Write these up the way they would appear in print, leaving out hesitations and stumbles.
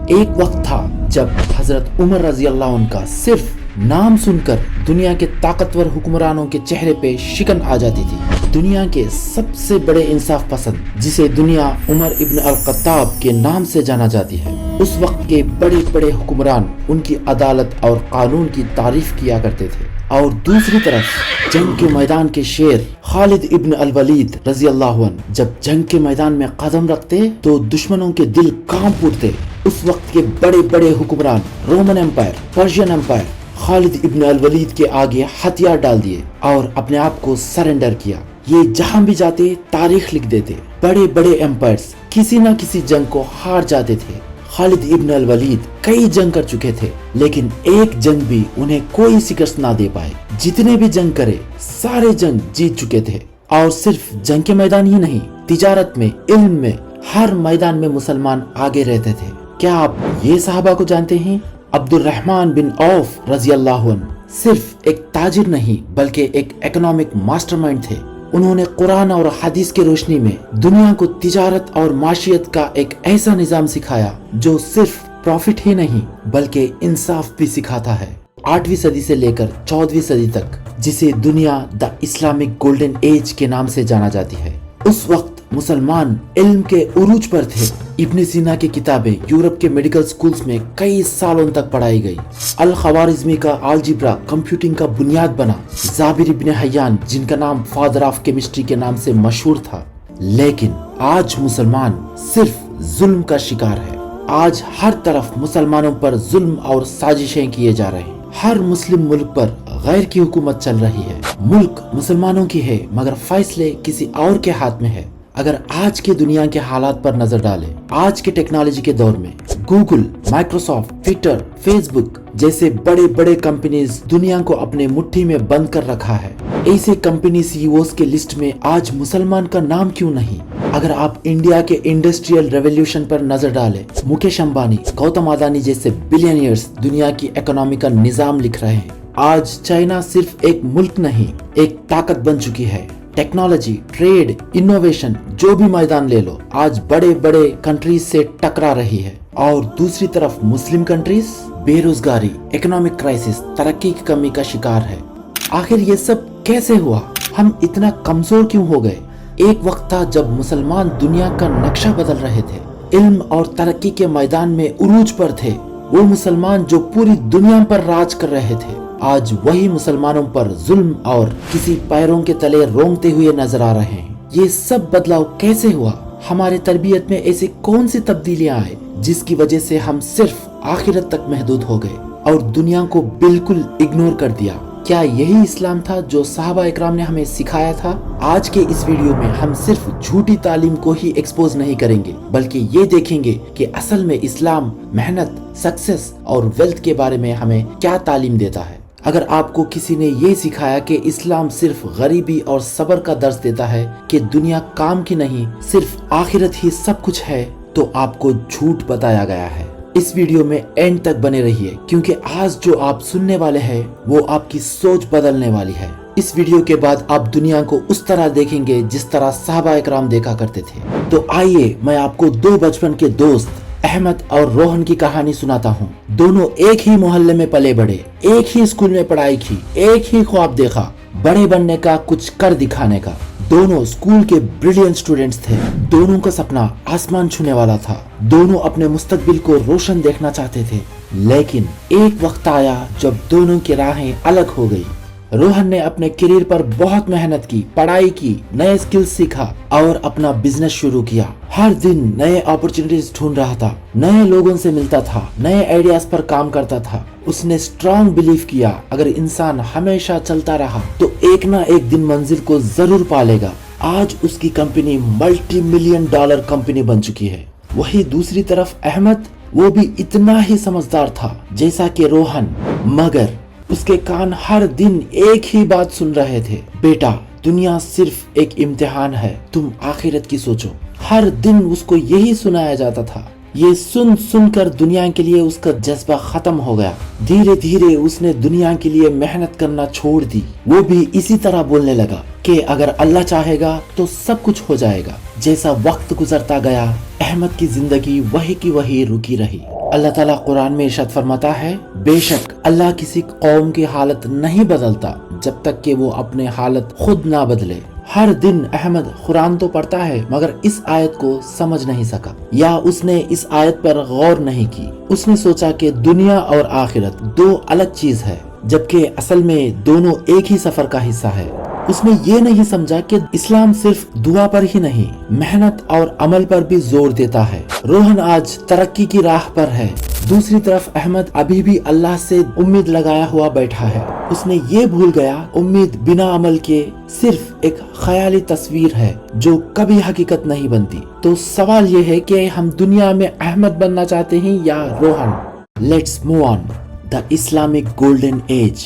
ایک وقت تھا جب حضرت عمر رضی اللہ عنہ کا صرف نام سن کر دنیا کے طاقتور حکمرانوں کے چہرے پہ شکن آ جاتی تھی۔ دنیا کے سب سے بڑے انصاف پسند، جسے دنیا عمر ابن الخطاب کے نام سے جانا جاتی ہے، اس وقت کے بڑے بڑے حکمران ان کی عدالت اور قانون کی تعریف کیا کرتے تھے، اور دوسری طرف جنگ کے میدان کے شیر خالد ابن الولید رضی اللہ عنہ جب جنگ کے میدان میں قدم رکھتے تو دشمنوں کے دل کانپ اٹھتے۔ اس وقت کے بڑے بڑے حکمران رومن امپائر، پرشین امپائر، خالد ابن الولید کے آگے ہتھیار ڈال دیے اور اپنے آپ کو سرنڈر کیا۔ یہ جہاں بھی جاتے تاریخ لکھ دیتے۔ بڑے بڑے امپائرز کسی نہ کسی جنگ کو ہار جاتے تھے۔ خالد ابن الولید کئی جنگ کر چکے تھے، لیکن ایک جنگ بھی انہیں کوئی شکست نہ دے پائے۔ جتنے بھی جنگ کرے سارے جنگ جیت چکے تھے، اور صرف جنگ کے میدان ہی نہیں، تجارت میں، علم میں، ہر میدان میں مسلمان آگے رہتے تھے۔ کیا آپ یہ صحابہ کو جانتے ہیں؟ عبد الرحمن بن عوف رضی اللہ عنہ صرف ایک تاجر نہیں بلکہ ایک اکنامک ماسٹر مائنڈ تھے۔ انہوں نے قرآن اور حدیث کی روشنی میں دنیا کو تجارت اور معیشت کا ایک ایسا نظام سکھایا جو صرف پروفٹ ہی نہیں بلکہ انصاف بھی سکھاتا ہے۔ 8ویں صدی سے لے کر 14ویں صدی تک، جسے دنیا دا اسلامک گولڈن ایج کے نام سے جانا جاتی ہے، اس وقت مسلمان علم کے عروج پر تھے۔ ابن سینا کی کتابیں یورپ کے میڈیکل سکولز میں کئی سالوں تک پڑھائی گئی۔ الخوارزمی کا الجبرا کمپیوٹنگ کا بنیاد بنا۔ جابر ابن حیان، جن کا نام فادر آف کیمسٹری کے نام سے مشہور تھا، لیکن آج مسلمان صرف ظلم کا شکار ہے۔ آج ہر طرف مسلمانوں پر ظلم اور سازشیں کیے جا رہے ہیں۔ ہر مسلم ملک پر غیر کی حکومت چل رہی ہے۔ ملک مسلمانوں کی ہے مگر فیصلے کسی اور کے ہاتھ میں ہے۔ اگر آج کے دنیا کے حالات پر نظر ڈالیں، آج کے ٹیکنالوجی کے دور میں گوگل، مائکروسافٹ، ٹویٹر، فیس بک جیسے بڑے بڑے کمپنیز دنیا کو اپنے مٹھی میں بند کر رکھا ہے۔ ایسے کمپنی سی ای اوز کے لسٹ میں آج مسلمان کا نام کیوں نہیں؟ اگر آپ انڈیا کے انڈسٹریل ریولوشن پر نظر ڈالیں، مکیش امبانی، گوتم ادانی جیسے بلینئرز دنیا کی اکنامی کا نظام لکھ رہے ہیں۔ آج چائنا صرف ایک ملک نہیں، ایک طاقت بن چکی ہے۔ ٹیکنالوجی، ٹریڈ، انوویشن، جو بھی میدان لے لو، آج بڑے بڑے کنٹریز سے ٹکرا رہی ہے۔ اور دوسری طرف مسلم کنٹریز بے روزگاری، اکنامک کرائسس، ترقی کی کمی کا شکار ہے۔ آخر یہ سب کیسے ہوا؟ ہم اتنا کمزور کیوں ہو گئے؟ ایک وقت تھا جب مسلمان دنیا کا نقشہ بدل رہے تھے، علم اور ترقی کے میدان میں عروج پر تھے۔ وہ مسلمان جو پوری دنیا پر راج کر رہے تھے، آج وہی مسلمانوں پر ظلم اور کسی پیروں کے تلے رونگتے ہوئے نظر آ رہے ہیں۔ یہ سب بدلاؤ کیسے ہوا؟ ہمارے تربیت میں ایسی کون سی تبدیلیاں آئے جس کی وجہ سے ہم صرف آخرت تک محدود ہو گئے اور دنیا کو بالکل اگنور کر دیا؟ کیا یہی اسلام تھا جو صحابہ اکرام نے ہمیں سکھایا تھا؟ آج کے اس ویڈیو میں ہم صرف جھوٹی تعلیم کو ہی ایکسپوز نہیں کریں گے بلکہ یہ دیکھیں گے کہ اصل میں اسلام محنت، سکسیس اور ویلتھ کے بارے میں ہمیں کیا تعلیم دیتا ہے۔ اگر آپ کو کسی نے یہ سکھایا کہ اسلام صرف غریبی اور صبر کا درس دیتا ہے، کہ دنیا کام کی نہیں صرف آخرت ہی سب کچھ ہے، تو آپ کو جھوٹ بتایا گیا ہے۔ اس ویڈیو میں اینڈ تک بنے رہیے، کیونکہ آج جو آپ سننے والے ہیں وہ آپ کی سوچ بدلنے والی ہے۔ اس ویڈیو کے بعد آپ دنیا کو اس طرح دیکھیں گے جس طرح صحابہ اکرام دیکھا کرتے تھے۔ تو آئیے میں آپ کو دو بچپن کے دوست احمد اور روہن کی کہانی سناتا ہوں۔ دونوں ایک ہی محلے میں پلے بڑھے، ایک ہی اسکول میں پڑھائی کی، ایک ہی خواب دیکھا، بڑے بننے کا، کچھ کر دکھانے کا۔ دونوں اسکول کے بریلینٹ سٹوڈنٹس تھے۔ دونوں کا سپنا آسمان چھونے والا تھا۔ دونوں اپنے مستقبل کو روشن دیکھنا چاہتے تھے، لیکن ایک وقت آیا جب دونوں کی راہیں الگ ہو گئی۔ روہن نے اپنے کیریئر پر بہت محنت کی، پڑھائی کی، نئے سکلز سیکھا اور اپنا بزنس شروع کیا۔ ہر دن نئے اپرچونٹیز ڈھونڈ رہا تھا، نئے لوگوں سے ملتا تھا، نئے آئیڈیاز پر کام کرتا تھا۔ اس نے اسٹرانگ بلیف کیا اگر انسان ہمیشہ چلتا رہا تو ایک نہ ایک دن منزل کو ضرور پالے گا۔ آج اس کی company multi million dollar company بن چکی ہے۔ وہی دوسری طرف احمد، وہ بھی اتنا ہی سمجھدار تھا جیسا کہ روہن، مگر اس کے کان ہر دن ایک ہی بات سن رہے تھے، بیٹا دنیا صرف ایک امتحان ہے، تم آخرت کی سوچو۔ ہر دن اس کو یہی سنایا جاتا تھا۔ یہ سن سن کر دنیا کے لیے اس کا جذبہ ختم ہو گیا۔ دھیرے دھیرے اس نے دنیا کے لیے محنت کرنا چھوڑ دی۔ وہ بھی اسی طرح بولنے لگا کہ اگر اللہ چاہے گا تو سب کچھ ہو جائے گا۔ جیسا وقت گزرتا گیا، احمد کی زندگی وہی کی وہی رکی رہی۔ اللہ ताला कुरान में इरशाद फरमाता है, बेशक अल्लाह किसी कौम की हालत नहीं बदलता जब तक कि वो अपने हालत खुद ना बदले। हर दिन अहमद कुरान तो पढ़ता है मगर इस आयत को समझ नहीं सका, या उसने इस आयत पर गौर नहीं की। उसने सोचा कि दुनिया और आखिरत दो अलग चीज है, जबकि असल में दोनों एक ही सफर का हिस्सा है। उसने ये नहीं समझा कि इस्लाम सिर्फ दुआ पर ही नहीं, मेहनत और अमल पर भी जोर देता है। रोहन आज तरक्की की राह पर है, दूसरी तरफ अहमद अभी भी अल्लाह से उम्मीद लगाया हुआ बैठा है। उसने ये भूल गया उम्मीद बिना अमल के सिर्फ एक ख्याली तस्वीर है जो कभी हकीकत नहीं बनती। तो सवाल ये है कि हम दुनिया में अहमद बनना चाहते हैं या Rohan. Let's move on. The Islamic golden age.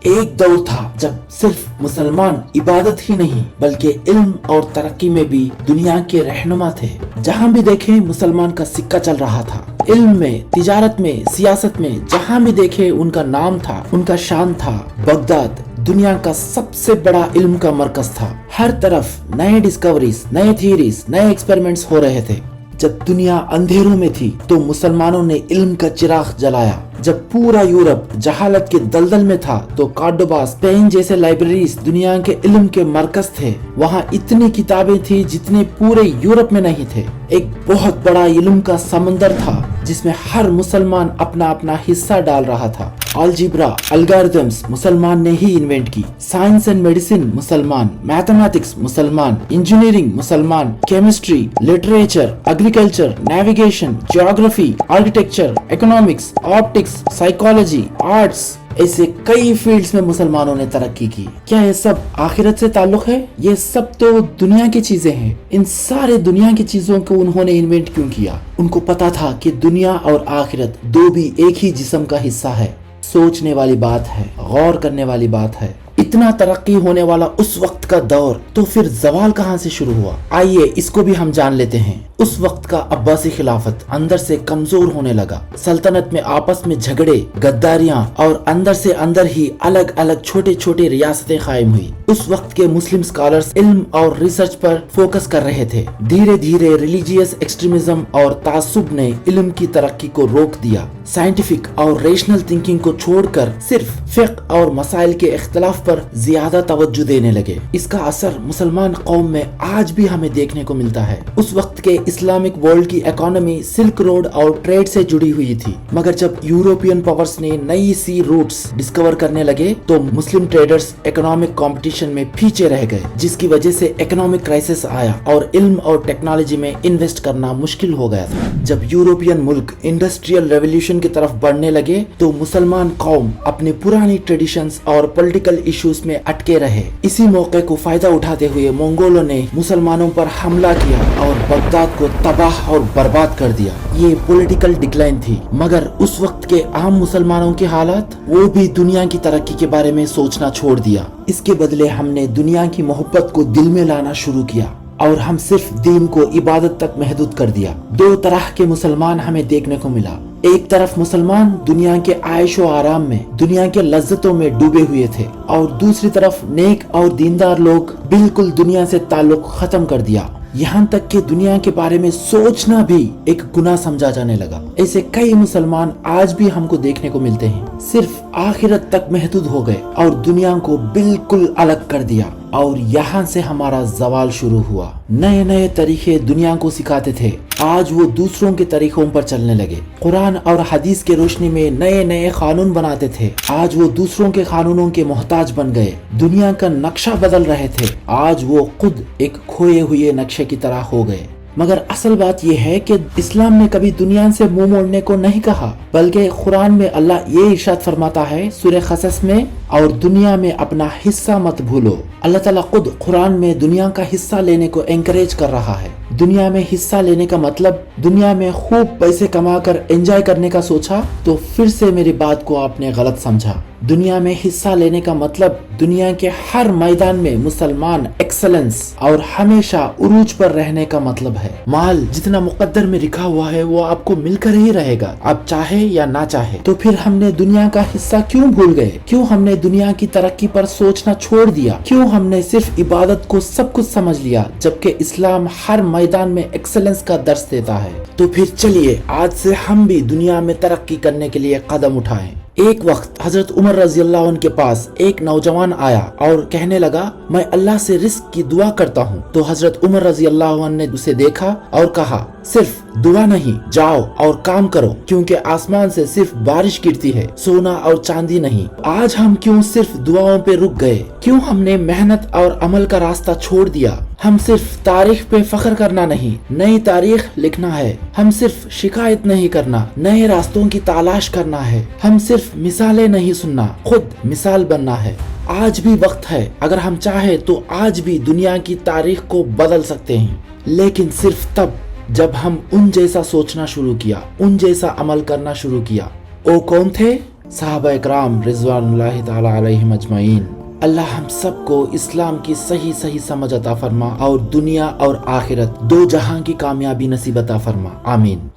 एक दौर था जब सिर्फ मुसलमान इबादत ही नहीं बल्कि इल्म और तरक्की में भी दुनिया के रहनुमा थे। जहाँ भी देखे मुसलमान का सिक्का चल रहा था। इल्म में, तिजारत में, सियासत में, जहाँ भी देखे उनका नाम था, उनका शान था। बगदाद दुनिया का सबसे बड़ा इल्म का मरकज था। हर तरफ नए डिस्कवरीज, नए थियरीज, नए एक्सपेरिमेंट्स हो रहे थे। जब दुनिया अंधेरों में थी तो मुसलमानों ने इल्म का चिराग जलाया। जब पूरा यूरोप जहालत के दलदल में था तो कार्डोबा, स्पेन जैसे लाइब्रेरीज दुनिया के इल्म के मरकज थे। वहाँ इतनी किताबें थी जितने पूरे यूरोप में नहीं थे। एक बहुत बड़ा इल्म का समंदर था जिसमें हर मुसलमान अपना अपना हिस्सा डाल रहा था। अलजेब्रा, एल्गोरिथम्स मुसलमान ने ही इन्वेंट की। साइंस एंड मेडिसिन मुसलमान, मैथमेटिक्स मुसलमान, इंजीनियरिंग मुसलमान, chemistry, literature, agriculture, navigation, geography, architecture, economics, optics, psychology, arts, ऐसे कई फील्ड्स में मुसलमानों ने तरक्की की। क्या ये सब आखिरत से ताल्लुक है? ये सब तो दुनिया की चीजें हैं। इन सारे दुनिया की चीजों को उन्होंने इन्वेंट क्यों किया? उनको पता था कि दुनिया और आखिरत दो भी एक ही जिस्म का हिस्सा है। सोचने वाली बात है, गौर करने वाली बात है। इतना तरक्की होने वाला उस वक्त का दौर, तो फिर जवाल कहां से शुरू हुआ? आइए इसको भी हम जान लेते हैं। उस वक्त का अब्बासी खिलाफत अंदर से कमजोर होने लगा। सल्तनत में आपस में झगड़े, गद्दारियां और अंदर से अंदर ही अलग अलग छोटे छोटे रियासतें कायम हुई। उस वक्त के मुस्लिम स्कॉलर्स इल्म और रिसर्च पर फोकस कर रहे थे। धीरे धीरे रिलीजियस एक्सट्रीमिज्म और तासुब ने इल्म की तरक्की को रोक दिया। साइंटिफिक और रेशनल थिंकिंग को छोड़कर सिर्फ फिक्र और मसाइल के इख्तिलाफ पर ज्यादा तवज्जो देने लगे। इसका असर मुसलमान कौम में आज भी हमें देखने को मिलता है। उस वक्त के इस्लामिक वर्ल्ड की इकोनॉमी सिल्क रोड और ट्रेड से जुड़ी हुई थी, मगर जब यूरोपियन पावर्स ने नई सी रूट्स डिस्कवर करने लगे तो मुस्लिम ट्रेडर्स इकोनॉमिक कंपटीशन में पीछे रह गए, जिसकी वजह से इकोनॉमिक क्राइसिस आया और इल्म और टेक्नोलॉजी में इन्वेस्ट करना मुश्किल हो गया था। जब यूरोपियन मुल्क इंडस्ट्रियल रेवोल्यूशन की तरफ बढ़ने लगे तो मुसलमान कौम अपनी पुरानी ट्रेडिशंस और पॉलिटिकल इश्यूज में अटके रहे। इसी मौके को फायदा उठाते हुए मंगोलों ने मुसलमानों पर हमला किया और बगदाद को तबाह और बर्बाद कर दिया। ये पॉलिटिकल डिक्लाइन थी, मगर उस वक्त के आम मुसलमानों की हालत, वो भी दुनिया की तरक्की के बारे में सोचना छोड़ दिया। इसके बदले हमने दुनिया की मोहब्बत को दिल में लाना शुरू किया और हम सिर्फ दीन को इबादत तक महदूद कर दिया। दो तरह के मुसलमान हमें देखने को मिला। एक तरफ मुसलमान दुनिया के आयशो आराम में, दुनिया के लज्जतों में डूबे हुए थे और दूसरी तरफ नेक और दीनदार लोग बिल्कुल दुनिया से ताल्लुक खत्म कर दिया। यहाँ तक कि दुनिया के बारे में सोचना भी एक गुनाह समझा जाने लगा। ऐसे कई मुसलमान आज भी हमको देखने को मिलते हैं, सिर्फ आखिरत तक महदूद हो गए और दुनिया को बिल्कुल अलग कर दिया। और यहाँ से हमारा जवाल शुरू हुआ। नए नए तरीके दुनिया को सिखाते थे, आज वो दूसरों के तरीकों पर चलने लगे। कुरान और हदीस के रोशनी में नए नए कानून बनाते थे, आज वो दूसरों के कानूनों के मोहताज बन गए। दुनिया का नक्शा बदल रहे थे, आज वो खुद एक खोए हुए नक्शे की तरह हो गए। मगर असल बात यह है कि इस्लाम ने कभी दुनिया से मुंह मोड़ने को नहीं कहा, बल्कि कुरान में अल्लाह ये इरशाद फरमाता है सूरह क़सस में, और दुनिया में अपना हिस्सा मत भूलो। अल्लाह ताला खुद कुरान में दुनिया का हिस्सा लेने को एनकरेज कर रहा है। दुनिया में हिस्सा लेने का मतलब दुनिया में खूब पैसे कमाकर एंजॉय करने का सोचा तो फिर से मेरी बात को आपने गलत समझा। दुनिया में हिस्सा लेने का मतलब दुनिया के हर मैदान में मुसलमान एक्सेलेंस और हमेशा उरूज पर रहने का मतलब है। माल जितना मुकद्दर में लिखा हुआ है वो आपको मिलकर ही रहेगा, आप चाहे या ना चाहे। तो फिर हमने दुनिया का हिस्सा क्यों भूल गए? क्यों हमने दुनिया की तरक्की पर सोचना छोड़ दिया? क्यों हमने सिर्फ इबादत को सब कुछ समझ लिया, जबकि इस्लाम हर मैदान में एक्सेलेंस का दर्स देता है? तो फिर चलिए आज से हम भी दुनिया में तरक्की करने के लिए कदम उठाएं। एक वक्त हजरत उमर रजी अल्लाह अन्हु के पास एक नौजवान आया और कहने लगा, मैं अल्लाह से रिस्क की दुआ करता हूँ। तो हजरत उमर रजी अल्लाह अन्हु ने उसे देखा और कहा, सिर्फ दुआ नहीं, जाओ और काम करो, क्योंकि आसमान से सिर्फ बारिश गिरती है, सोना और चांदी नहीं। आज हम क्यों सिर्फ दुआओं पे रुक गए? क्यों हमने मेहनत और अमल का रास्ता छोड़ दिया? हम सिर्फ तारीख पे फख्र करना नहीं, नई तारीख लिखना है। हम सिर्फ शिकायत नहीं करना, नए रास्तों की तलाश करना है। हम सिर्फ मिसालें नहीं सुनना, खुद मिसाल बनना है। आज भी वक्त है, अगर हम चाहे तो आज भी दुनिया की तारीख को बदल सकते हैं, लेकिन सिर्फ तब जब हम उन जैसा सोचना शुरू किया, उन जैसा अमल करना शुरू किया। वो कौन थे? सहाबा इकराम रिज़वानुल्लाहि ताला अलैहिम अजमईन। अल्लाह हम सबको इस्लाम की सही सही समझ अता फरमा और दुनिया और आखिरत दो जहां की कामयाबी नसीब अता फरमा। आमीन।